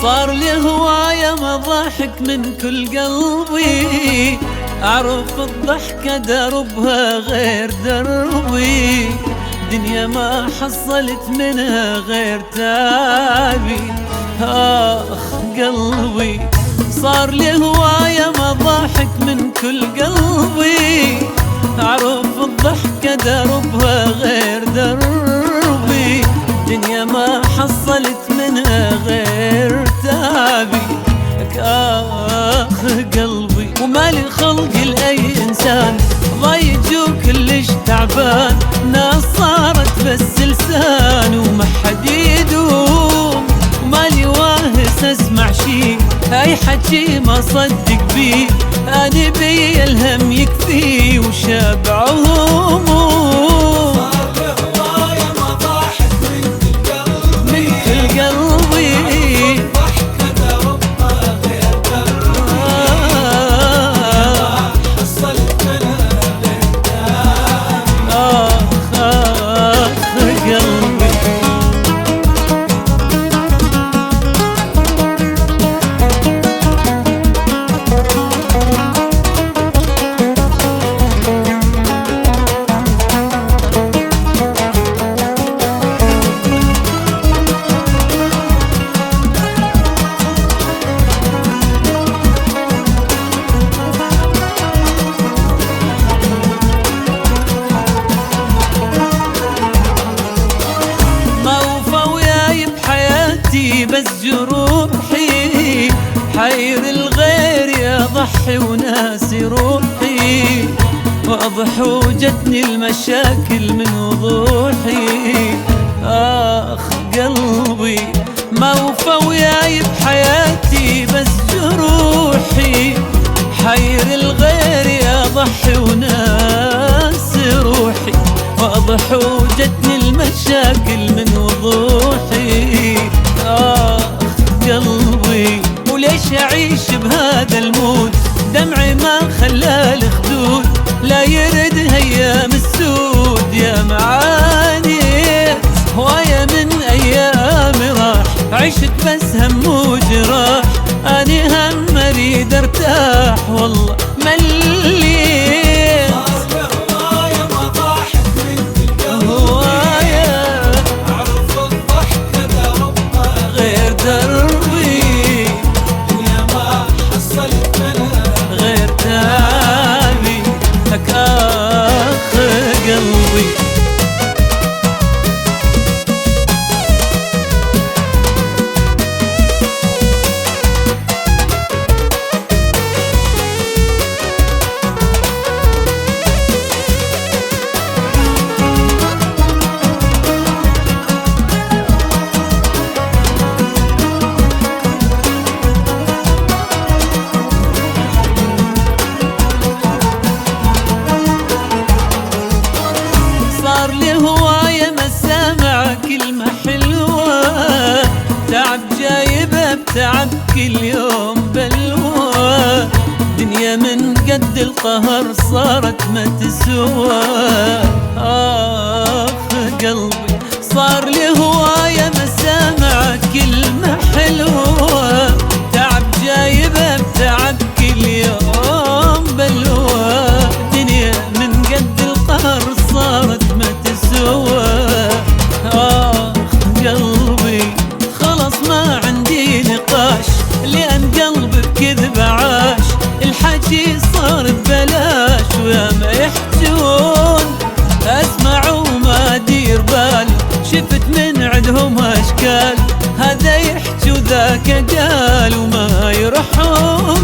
صار لي هواية مضاحك من كل قلبي، أعرف الضحكة دربها غير دربي، دنيا ما حصلت منها غير تعبي. آخ قلبي صار لي هواية مضاحك من كل قلبي، أعرف الضحكة دربها غير دربي، دنيا ما حصلت منها غير تعبي. آخ قلبي ومالي خلق لأي إنسان ضيج وكلش تعبان، ناس صارت بس لسان وما حد يدوم، ومالي واهس اسمع شي اي حكي ما صدق بيه، انا بي الهم يكفي وشابع هموم. صار لي هواية مضاحك من كل قلبي، من كل قلبي ضحكة دربها غير دربي، حصلت منها غير تعبي. آخ قلبي بس جروحي حير الغير يضحي وناسي روحي، واضح وجتني المشاكل من وضوحي. آخ قلبي ما وفى وياي بحياتي بس جروحي، حير الغير يضحي وناسي روحي، واضح وجتني المشاكل من وضوحي. آخ قلبي وليش أعيش بهذا المود، دمعي ما خلى الخدود لا يرد أيام السود. يا معاني هواية من أيامي راح، عشت بس هم وجراح، أني هم أريد أرتاح والله مليت. صار لي هواية مضاحك من كل قلبي، هواية أعرف الضحكة دربها غير دربي، دنيا ما حصلت منها غير تعبي. لك آخ قلبي صار لي هواية مسامع كلمة حلوة، تعب جايبه بتعب كل يوم بلوى، دنيا من قد القهر صارت ما تسوى. آخ قلبي صار لي هواية مسامع كلمة حلوة، تعب جايبه بتعب كل يوم بلوى، دنيا من قد القهر صارت ما تسوى. آخ قلبي خلص ما عندي نقاش، لأن قلبي بكذب عاش، الحكي صار ببلاش ويا ما يحجون، أسمع وما أدير بال، شفت من عندهم أشكال، هذا يحكي وذاك قال وما يروحون.